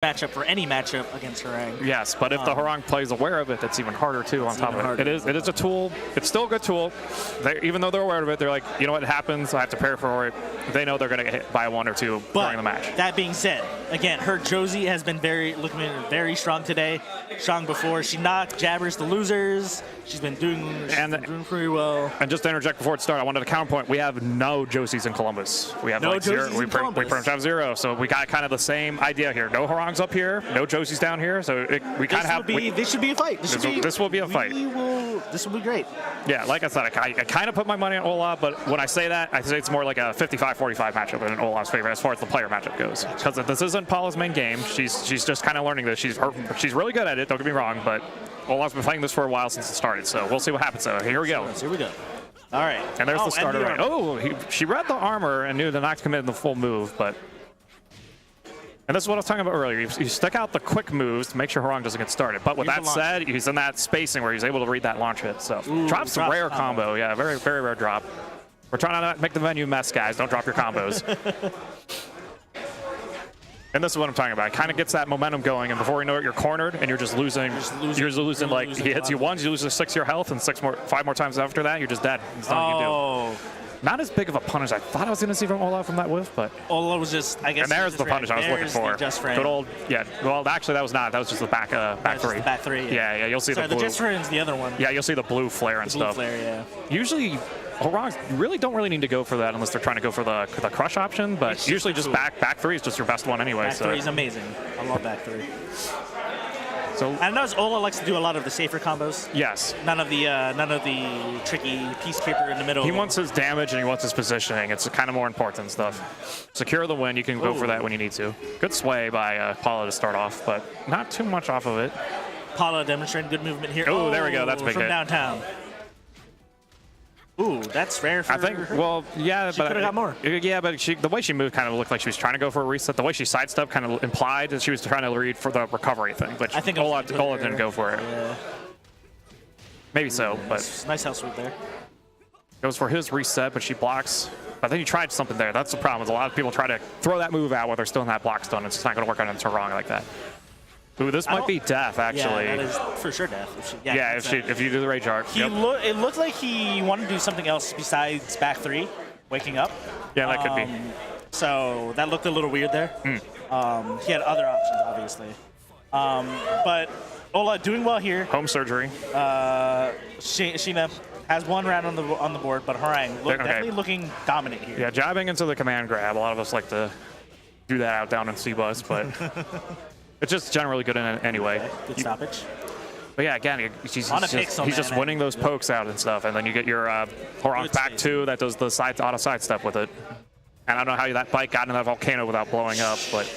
matchup for any matchup against Harang. Yes, but if the Harang plays aware of it, that's even harder too. On top of it, it is a tool. It's still a good tool. Even though they're aware of it, they're like, you know what happens? I have to prepare for it. They know they're going to get hit by 1 or 2 during the match. That being said, again, her Josie has been looking very strong today. Strong before. She knocked Jabbers the losers. She's been doing pretty well. And just to interject before it started, I wanted to counterpoint. We have no Josies in Columbus. We have no like 0. We pretty much have 0. So we got kind of the same idea here. No Harangs up here. No Josies down here. So we kind of have. This should be a fight. This will be a fight. This will be great. Yeah, like I said, I kind of put my money on Ola, but when I say that, I say it's more like a 55-45 matchup in Ola's favor as far as the player matchup goes. Because this isn't Paula's main game. She's just kind of learning this. She's really good at it. Don't get me wrong, but Ola's been playing this for a while since it started. So we'll see what happens. So here we go. Here we go. All right. And there's the starter. Right. Oh, she read the armor and knew to not commit the full move, but. And this is what I was talking about earlier. You stick out the quick moves to make sure Harang doesn't get started. But with that said, he's in that spacing where he's able to read that launch hit. So drops a rare combo. Yeah, very, very rare drop. We're trying to not make the menu mess, guys. Don't drop your combos. And this is what I'm talking about. It kind of gets that momentum going, and before you know it, you're cornered, and you're just losing. You're losing like he hits you once, you lose 6 your health, and 5 more times after that, you're just dead. There's nothing you can do. Not as big of a punish I thought I was going to see from Ola from that whiff, but Ola was just, I guess. And there's the punish I was looking for. Good old, yeah. Well, actually, that was not. That was just the back 3. Back 3. Yeah, you'll see the blue. The just friend's the other one. Yeah, you'll see the blue flare and stuff. Blue flare, yeah. Usually, Harangs don't really need to go for that unless they're trying to go for the crush option, but usually just back 3 is just your best one anyway. Back 3 is amazing. I love back 3. So I know Ola likes to do a lot of the safer combos. Yes. None of the tricky peacekeeper in the middle. He wants his damage and he wants his positioning. It's kind of more important stuff. Secure the win. You can go for that when you need to. Good sway by Paula to start off, but not too much off of it. Paula demonstrating good movement here. Oh, there we go. That's a big hit. From downtown. Ooh, that's rare for her. I think, well, yeah, she could have got more. Yeah, but the way she moved kind of looked like she was trying to go for a reset. The way she sidestepped kind of implied that she was trying to read for the recovery thing, but I think Ola didn't go for it. Yeah. Maybe so, but nice house sweep there. Goes for his reset, but she blocks. I think he tried something there. That's the problem. Is a lot of people try to throw that move out while they're still in that block stun. It's just not going to work on it wrong like that. Ooh, this might be death, actually. Yeah, that is for sure death. If you do the rage art. It looked like he wanted to do something else besides back 3, waking up. Yeah, that could be. So that looked a little weird there. He had other options, obviously. But Ola doing well here. Home surgery. Sheena has 1 round on the board, but Harang definitely looking dominant here. Yeah, jabbing into the command grab. A lot of us like to do that out down in C-Bus, but it's just generally good in it anyway. Good stoppage. But yeah, again, he's just winning those pokes out and stuff, and then you get your Harang back 2 that does the auto side step with it. And I don't know how that bike got in that volcano without blowing up, but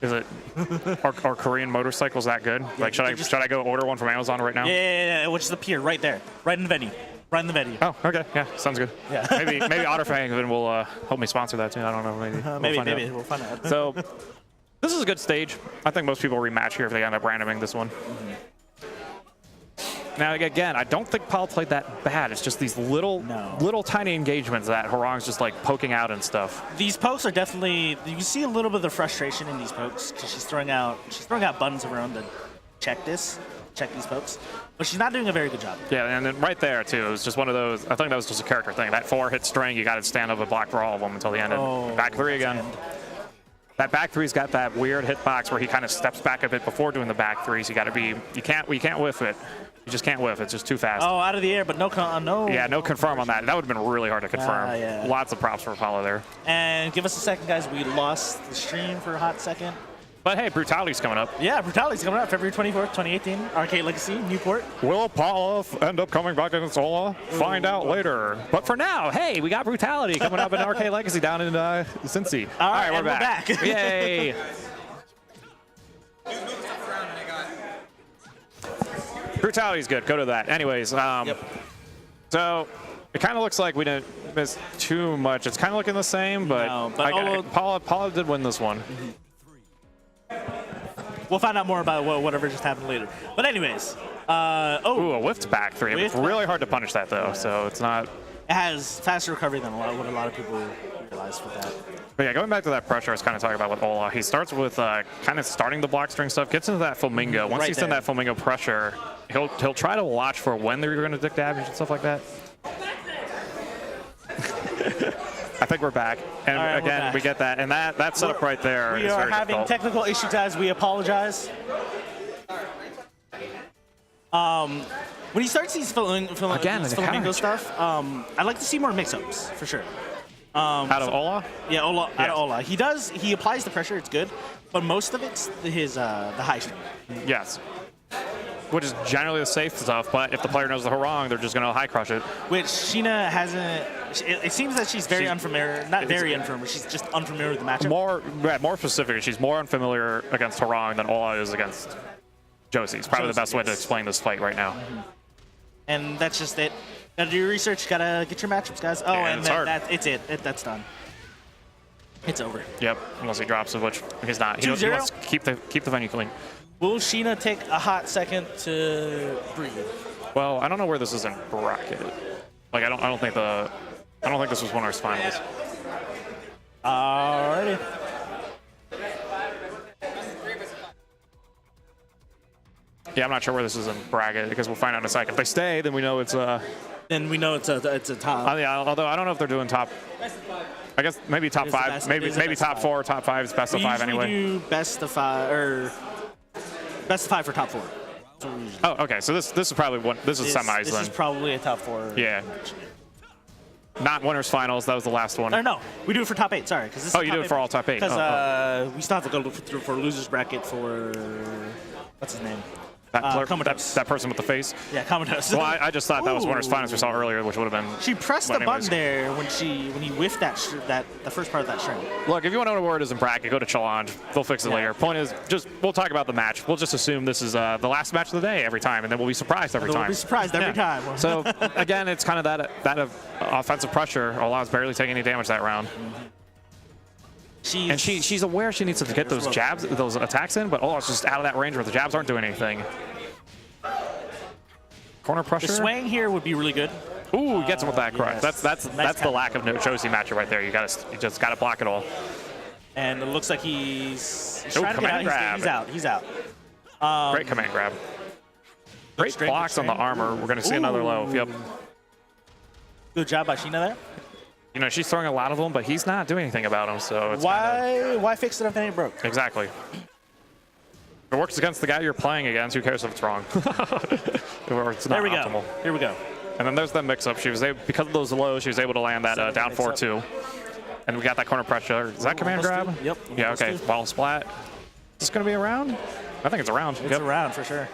is it are Korean motorcycles that good? Like, should I go order one from Amazon right now? Yeah, which is the pier right there, right in the venue. Right in the venue. Oh, okay. Yeah, sounds good. Yeah. maybe Otterfang will help me sponsor that too. I don't know. Maybe we'll find out. So this is a good stage. I think most people rematch here if they end up randoming this one. Now, again, I don't think Paul played that bad. It's just these little tiny engagements that Harang's just like poking out and stuff. These pokes are definitely, you can see a little bit of the frustration in these pokes because she's throwing out buttons of her own to check these pokes. But she's not doing a very good job. Yeah, and then right there, too, it was just one of those, I think that was just a character thing. That 4-hit string, you got to stand up and block for all of them until the end. Back 3 again. That back 3's got that weird hitbox where he kind of steps back a bit before doing the back 3, so you got to be, you can't whiff it. You just can't whiff. It's just too fast. Oh, out of the air, but no. Yeah, no confirm on that. That would have been really hard to confirm. Yeah. Lots of props for Apollo there. And give us a second, guys. We lost the stream for a hot second. But hey, Brutality's coming up. Yeah, Brutality's coming up February 24th, 2018. Arcade Legacy, Newport. Will Apollo end up coming back against Ola? Find out later. But for now, hey, we got Brutality coming up in Arcade Legacy down in Cincy. All right, we're back. Yay. Brutality's good. Go to that. Anyways, so it kind of looks like we didn't miss too much. It's kind of looking the same, but, Paula did win this one. We'll find out more about whatever just happened later. But anyways, ooh, a whiffed back 3. It's really hard to punish that though, so it's not. It has faster recovery than what a lot of people realize with that. But yeah, going back to that pressure I was kind of talking about with Ola, he starts with kind of starting the block string stuff, gets into that flamingo. Once he's in that flamingo pressure, he'll try to watch for when they're going to dick damage and stuff like that. I think we're back. And right, again, we get that. And that setup right there is very difficult. We are having technical issues, guys. We apologize. When he starts these flamingo stuff, I'd like to see more mix-ups, for sure. Out of Ola? Yeah, Ola, out of Ola. He applies the pressure, it's good, but most of it's his the high string. Yes. Which is generally the safe stuff, but if the player knows the harang, they're just going to high crush it. Which Sheena hasn't. It seems that she's very unfamiliar. Not very unfamiliar, she's just unfamiliar with the matchup. More specifically, she's more unfamiliar against harang than Ola is against Josie. It's probably the best way to explain this fight right now. Mm-hmm. And that's just it. Gotta do your research, gotta get your matchups, guys. Oh, yeah, and it's that's done. It's over. Yep, unless he drops it, which he's not. He wants to keep the venue clean. Will Sheena take a hot second to breathe? Well, I don't know where this is in bracket. Like I don't think this was winners finals. Alrighty. Yeah, I'm not sure where this is in bracket because we'll find out in a second. If they stay, then we know it's Then we know it's a top. Yeah, although I don't know if they're doing top. I guess maybe top 5, maybe top 4, top 5 is best of 5 anyway. We do best of 5 or best of 5 for top 4. Oh, okay. So this is probably one. This is semis. This is probably a top 4. Yeah. Not winners finals. That was the last one. Or no, we do it for top 8. Sorry, because you do it for all top 8. Because we still have to go for losers bracket for what's his name. That person with the face? Yeah, Commodus. Well, I just thought that was winners finals we saw earlier, which would have been. She pressed the button there when he whiffed the first part of that string. Look, if you want to know where it is in bracket, go to challenge. They'll fix it later. Point is, we'll talk about the match. We'll just assume this is the last match of the day every time, and then we'll be surprised every time. We'll be surprised every time. So again, it's kind of that offensive pressure. Ola's barely taking any damage that round. She's aware she needs to get those jabs, those attacks in, but Ola's just out of that range where the jabs aren't doing anything. Corner pressure. The swing here would be really good. Ooh, he gets him with that crush. Yes. That's the lack of Josie matchup right there. You just gotta block it all. And it looks like he's trying to get out. He's out. Great command grab. Great blocks on the armor. We're gonna see another low. Yep. Good job by Sheena there. You know, she's throwing a lot of them, but he's not doing anything about them. So it's why fix it if it ain't broke? Exactly. If it works against the guy you're playing against, who cares if it's wrong? Or it's not optimal. Here we go. And then there's the mix-up. She was able, because of those lows, she was able to land that down 4-2. And we got that corner pressure. Is that command grab? Yep. Yeah, okay. Ball splat. Is this going to be a round? I think it's a round. It's a round for sure.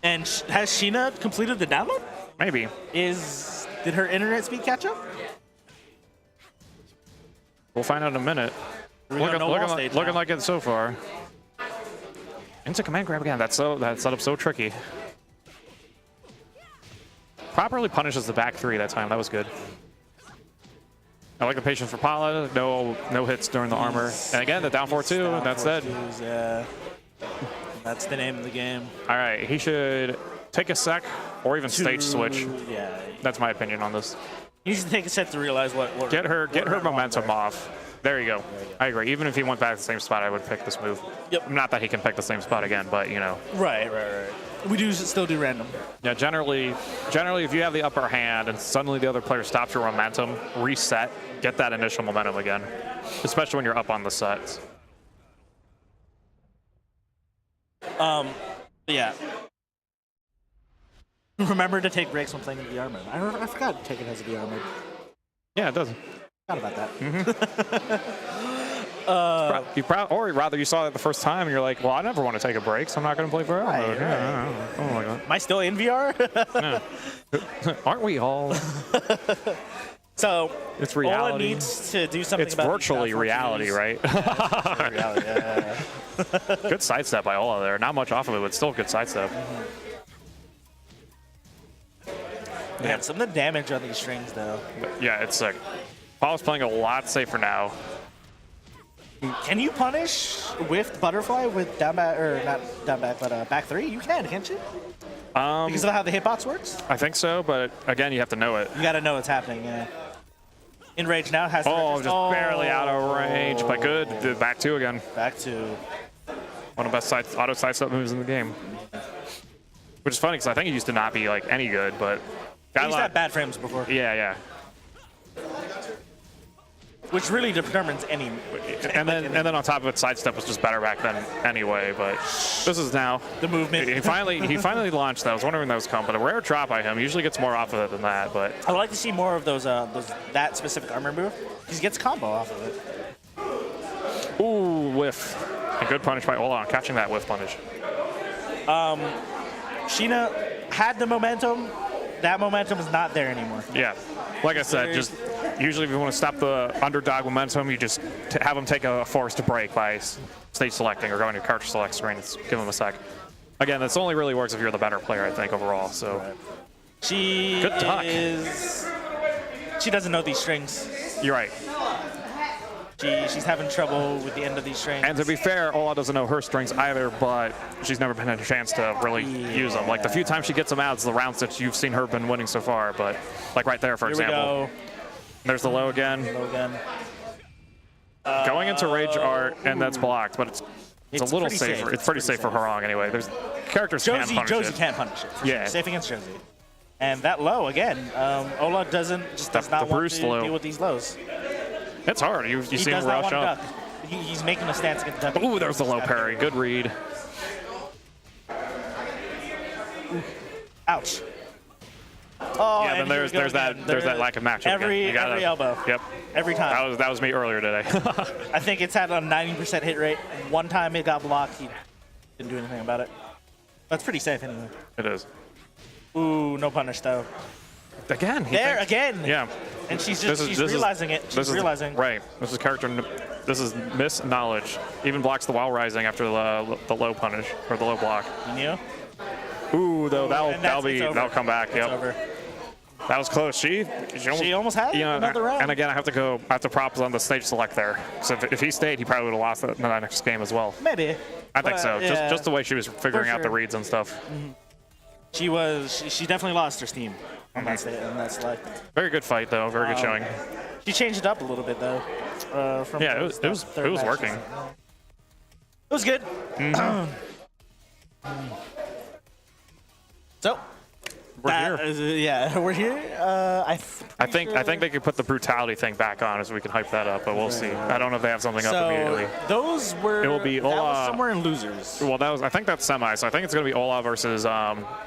And has Sheena completed the download? Maybe. Did her internet speed catch up? We'll find out in a minute. Looking like it so far. Into command grab again. That setup's so tricky. Properly punishes the back 3 that time. That was good. I like the patience for Paula. No hits during the armor. And again, the down 4-2. That's it. Yeah. That's the name of the game. All right. He should take a sec or even stage switch. Yeah. That's my opinion on this. He needs to take a set to realize what get her momentum off. There you go. I agree. Even if he went back to the same spot, I would pick this move. Yep. Not that he can pick the same spot again, but you know. Right. We do still do random. Yeah, generally, if you have the upper hand and suddenly the other player stops your momentum, reset, get that initial momentum again, especially when you're up on the sets. Yeah. Remember to take breaks when playing in VR mode. I forgot Tekken has a VR mode. Yeah, it does. Forgot about that. Or rather, you saw it the first time, and you're like, "Well, I never want to take a break, so I'm not going to play VR mode." Yeah, oh my God. Am I still in VR? Aren't we all? So it's reality. Ola needs to do something. It's virtually reality, right? Yeah, reality, yeah. Good sidestep by Ola there. Not much off of it, but still good sidestep. Man, some of the damage on these strings, though. Yeah, it's sick. Paul's playing a lot safer now. Can you punish whiffed butterfly with down back, or not down back, but back 3? You can, can't you? Because of how the hitbox works? I think so, but again, you have to know it. You got to know what's happening, yeah. In rage now. Has to Oh, just barely out of range, but good. Back two again. Back to. One of the best auto sidestep moves in the game. Which is funny because I think he used to not be like any good, but He used to have bad frames before. Yeah. Which really determines any. And then on top of it, sidestep was just better back then anyway. But this is now the movement. He finally launched that. I was wondering when that was coming, but a rare drop by him. He usually gets more off of it than that. But I'd like to see more of those that specific armor move. He gets combo off of it. Ooh, whiff. A good punish by Ola on catching that whiff punish. Sheena had the momentum. That momentum is not there anymore. Yeah. Like I said, just usually if you want to stop the underdog momentum, you just have them take a force to break by stage selecting or going to character select screen. Give them a sec. Again, this only really works if you're the better player, I think, overall. So she good talk. She doesn't know these strings. You're right. She's having trouble with the end of these strings. And to be fair, Ola doesn't know her strings either, but she's never been had a chance to really use them. Like the few times she gets them out, it's the rounds that you've seen her been winning so far. But like right there, for example. There's the low again. Going into rage art, and that's blocked, but it's a little safer. It's pretty safe for Harong anyway. There's characters can punish Josie it. can't punish it. Yeah. Sure. Safe against Josie. And that low again. Ola does not want to deal with these lows. It's hard. You see him rush up. He's making a stance against the duck. Ooh, there's the low parry. Good read. Ouch. Oh, yeah, then there's that lack of matchup. Every elbow. Yep. Every time. That was me earlier today. I think it's had a 90% hit rate. One time it got blocked, he didn't do anything about it. That's pretty safe anyway. It is. Ooh, no punish though. Again. Again. Yeah. And she's realizing it. She's realizing. Right. This is character. This is miss knowledge. Even blocks the while rising after the low punish or the low block. You knew? Ooh, though that'll come back. It's over. That was close. She almost had another round. And again, I have to props on the stage select there. So if he stayed, he probably would have lost the next game as well. Maybe. I think so. Yeah. Just the way she was figuring out the reads and stuff. Mm-hmm. She definitely lost her steam on that select. Very good fight though. Very good showing. She changed it up a little bit though. It was working. It was good. Mm-hmm. So we're here. We're here. I think they could put the brutality thing back on as we can hype that up, but we'll see. I don't know if they have something up immediately. Those were. It will be Ola. That was somewhere in losers. Well, I think that's semi, so I think it's going to be Ola versus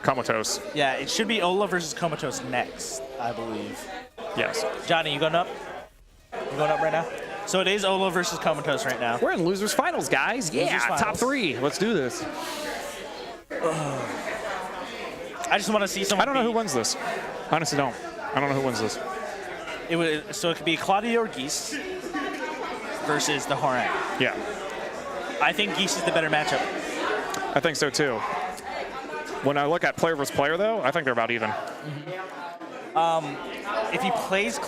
Comatose. Yeah, it should be Ola versus Comatose next, I believe. Yes. Johnny, you going up? You going up right now? So it is Ola versus Comatose right now. We're in losers finals, guys. Yeah, finals. Top 3. Let's do this. I just want to see someone. I don't know who wins this. Honestly, don't. I don't know who wins this. So it could be Claudia or Geese versus the Hornet. Yeah. I think Geese is the better matchup. I think so too. When I look at player versus player, though, I think they're about even. If he plays